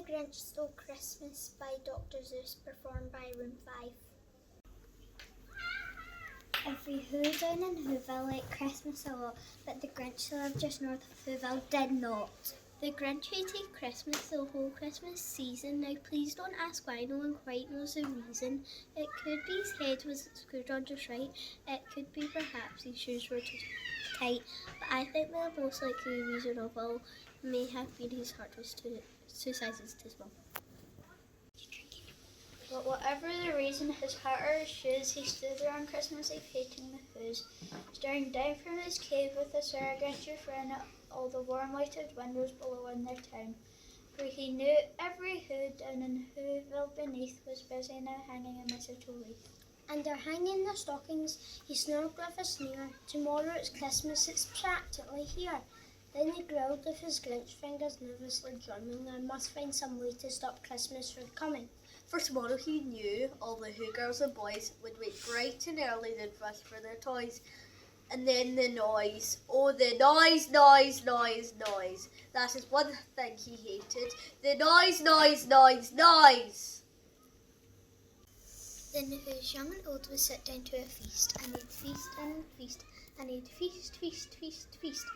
Grinch Stole Christmas by Dr. Seuss, performed by Room 5. Every Who down in Whoville liked Christmas a lot, but the Grinch who lived just north of Whoville did not. The Grinch hated Christmas the whole Christmas season. Now please don't ask why, no one quite knows the reason. It could be his head was screwed on just right. It could be perhaps his shoes were too tight. But I think the most likely reason of all may have been his heart was two sizes too small. But whatever the reason, his hat or his shoes, he stood there on Christmas Eve hating the Who's, staring down from his cave with a Sarah Grinch friend at all the warm lighted windows below in their town, for he knew every Who down in Whoville beneath was busy now hanging a mistletoe wreath. And they're hanging their stockings, he snarled with a sneer, tomorrow it's Christmas, it's practically here. Then he growled with his Grinch fingers nervously drumming, I must find some way to stop Christmas from coming. For tomorrow he knew all the Who girls and boys would wake bright and early to dress for their toys. And then the noise. Oh, the noise, noise, noise, noise. That is one thing he hated. The noise, noise, noise, noise. Then the Who's young and old would sit down to a feast, and they'd feast and feast, and they'd feast, feast, feast, feast.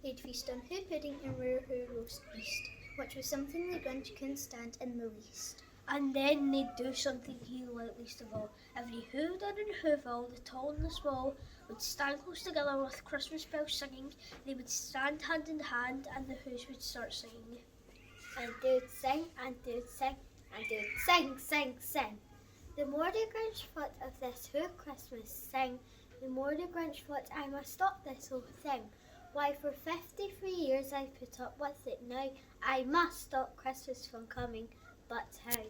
They'd feast on Who pudding and rare Who roast beast, which was something the Grinch couldn't stand in the least. And then they'd do something he liked least of all. Every Who down in Whoville, the tall and the small, would stand close together with Christmas bells singing. They would stand hand in hand and the Who's would start singing. And they would sing, and they would sing, and they would sing, sing, sing. The more the Grinch thought of this Who Christmas sing, the more the Grinch thought, I must stop this whole thing. Why, for 53 years I've put up with it now. I must stop Christmas from coming. But how?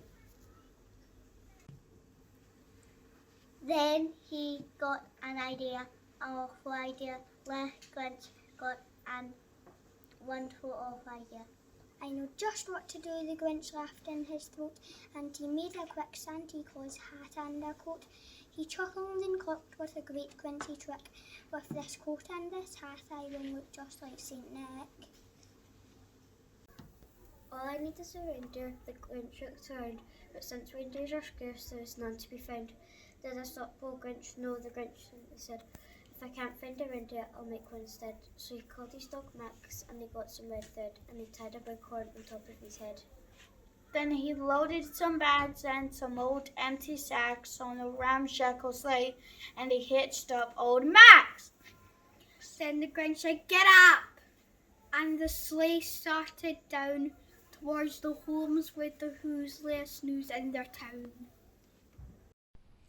Then he got an idea, an awful idea. The Grinch got a wonderful awful idea. I know just what to do, the Grinch laughed in his throat, and he made a quick Santa Claus hat and a coat. He chuckled and clucked with a great Grinchy trick. With this coat and this hat I will look just like Saint Nick. All I need is a reindeer, the Grinch looked around, but since reindeers are scarce, there is none to be found. Did I stop old Grinch? No, the Grinch said, if I can't find a reindeer, I'll make one instead. So he called his dog Max, and he got some red thread, and he tied a big horn on top of his head. Then he loaded some bags and some old empty sacks on a ramshackle sleigh, and he hitched up old Max. Then the Grinch said, get up! And the sleigh started down towards the homes with the Who's lay snooze in their town.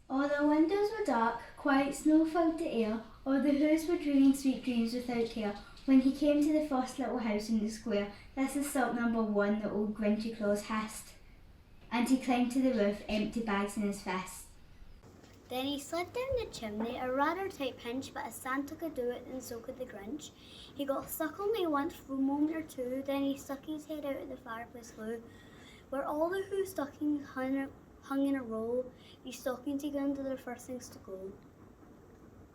All the windows were dark, quiet snow filled the air, all the Who's were dreaming sweet dreams without care. When he came to the first little house in the square, this is stop number 1, the old Grinchy Claus hissed. And he climbed to the roof, empty bags in his fist. Then he slid down the chimney, a rather tight pinch, but as Santa could do it, and so could the Grinch. He got stuck only once for a moment or two, then he stuck his head out of the fireplace flue, where all the Who stockings hung in a row, these stockings he ground to their first things to go.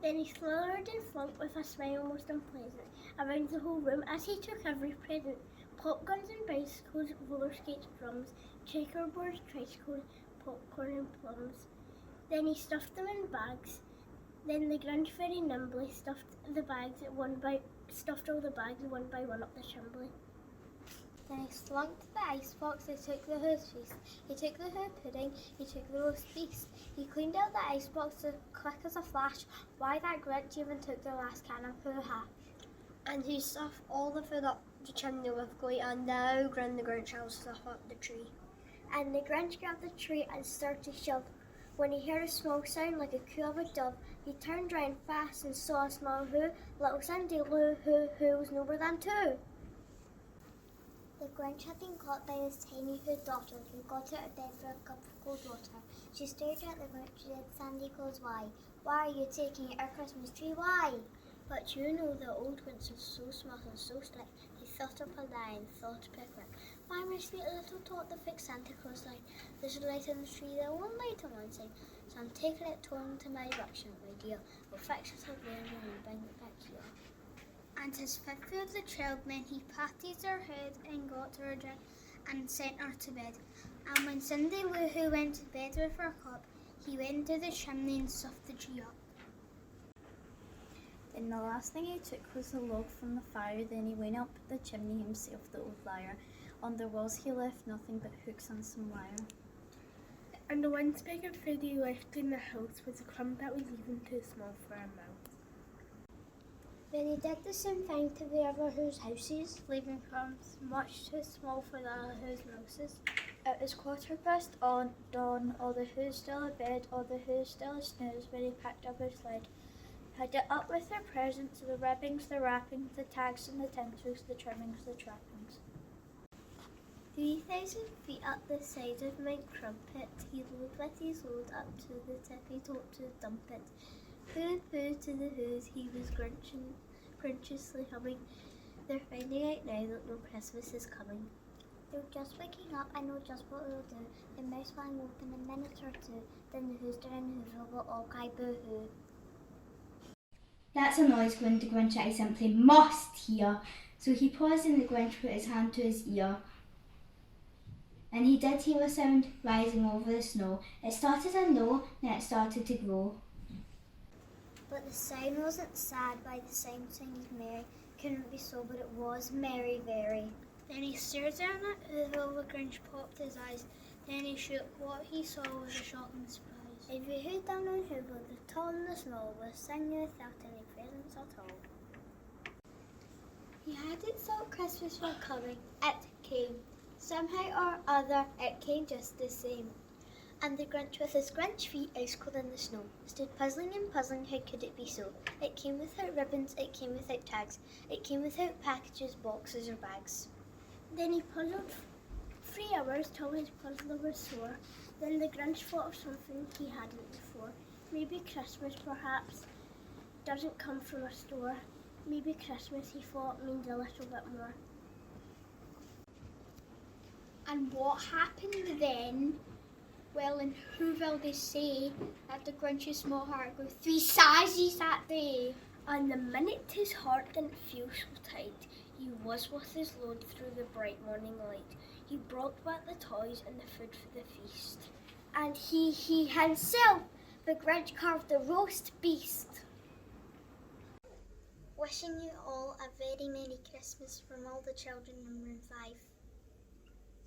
Then he slithered and flunked with a smile most unpleasant around the whole room as he took every present. Pop guns and bicycles, roller skates, drums, checkerboards, tricycles, popcorn and plums. Then he stuffed them in bags. Then the Grinch very nimbly stuffed all the bags one by one up the chimney. Then he slunk to the icebox, he took the Who's feast. He took the Who pudding, he took the roast beast. He cleaned out the icebox as quick as a flash. Why, that Grinch even took the last can of Who hash. And he stuffed all the food up the chimney with glee, and now grinned the Grinch will stuff up the tree. And the Grinch grabbed the tree and started to shove. When he heard a small sound like a coo of a dove, he turned round fast and saw a small Who, little Cindy Lou, who was no more than 2. The Grinch had been caught by his tiny Who daughter, who got out of bed for a cup of cold water. She stared at the Grinch and said, Sandy Claus, why? Why are you taking our Christmas tree? Why? But you know the old Grinch was so smart and so slick, he thought up a lie and thought a quick. Why, my sweet little tot, the fixed Santa Claus light. There's a light in the tree, there one light on one side. So I'm taking it torn to my direction, my dear. We'll fix it up there and bring it back here. And as swiftly as the trailed men, he patted her head and got her a drink. and sent her to bed. And when Cindy Lou Who went to bed with her cup, he went to the chimney and stuffed the tree up. Then the last thing he took was a log from the fire. Then he went up the chimney himself, the old liar. On the walls he left nothing but hooks and some wire. And the one speck of food he left in the house was a crumb that was even too small for a mouse. Then he did the same thing to the other Who's houses, leaving crumbs much too small for the other Who's mouses. It was 1:15 dawn, all the Who's still abed, all the Who's still asnooze when he packed up his sled. Had it up with their presents, the ribbons, the wrappings, the tags and the tinsels, the trimmings, the trappings. 3,000 feet up the side of Mount Crumpet, he rode with his load up to the tippy top to dump it. Hoo hoo to the Who's, he was grinchiously humming. They're finding out now that no Christmas is coming. They're just waking up, I know just what they'll do. The mouse will open in a minute or two, then the Who's down Who's will all cry boo-hoo. That's a noise the Grinch I simply must hear. So he paused and the Grinch put his hand to his ear. And he did hear a sound rising over the snow. It started in low, then it started to grow. But the sound wasn't sad by the same thing as merry. Couldn't be so, but it was merry very. Then he stared down at Whoville, the Grinch popped his eyes. Then he shook. What he saw was a shocking surprise. If you heard down on Whoville, the tall and the small was singing without any presents at all. He hadn't thought Christmas were coming. It came. Somehow or other, it came just the same. And the Grinch, with his Grinch feet ice cold in the snow, stood puzzling and puzzling how could it be so. It came without ribbons, it came without tags, it came without packages, boxes or bags. Then he puzzled 3 hours till his puzzler was sore. Then the Grinch thought of something he hadn't before. Maybe Christmas, perhaps, doesn't come from a store. Maybe Christmas, he thought, means a little bit more. And what happened then? Well, in Whoville they say that the Grinch's small heart grew 3 sizes that day. And the minute his heart didn't feel so tight, he was with his load through the bright morning light. He brought back the toys and the food for the feast. And he himself, the Grinch, carved the roast beast. Wishing you all a very Merry Christmas from all the children in room 5.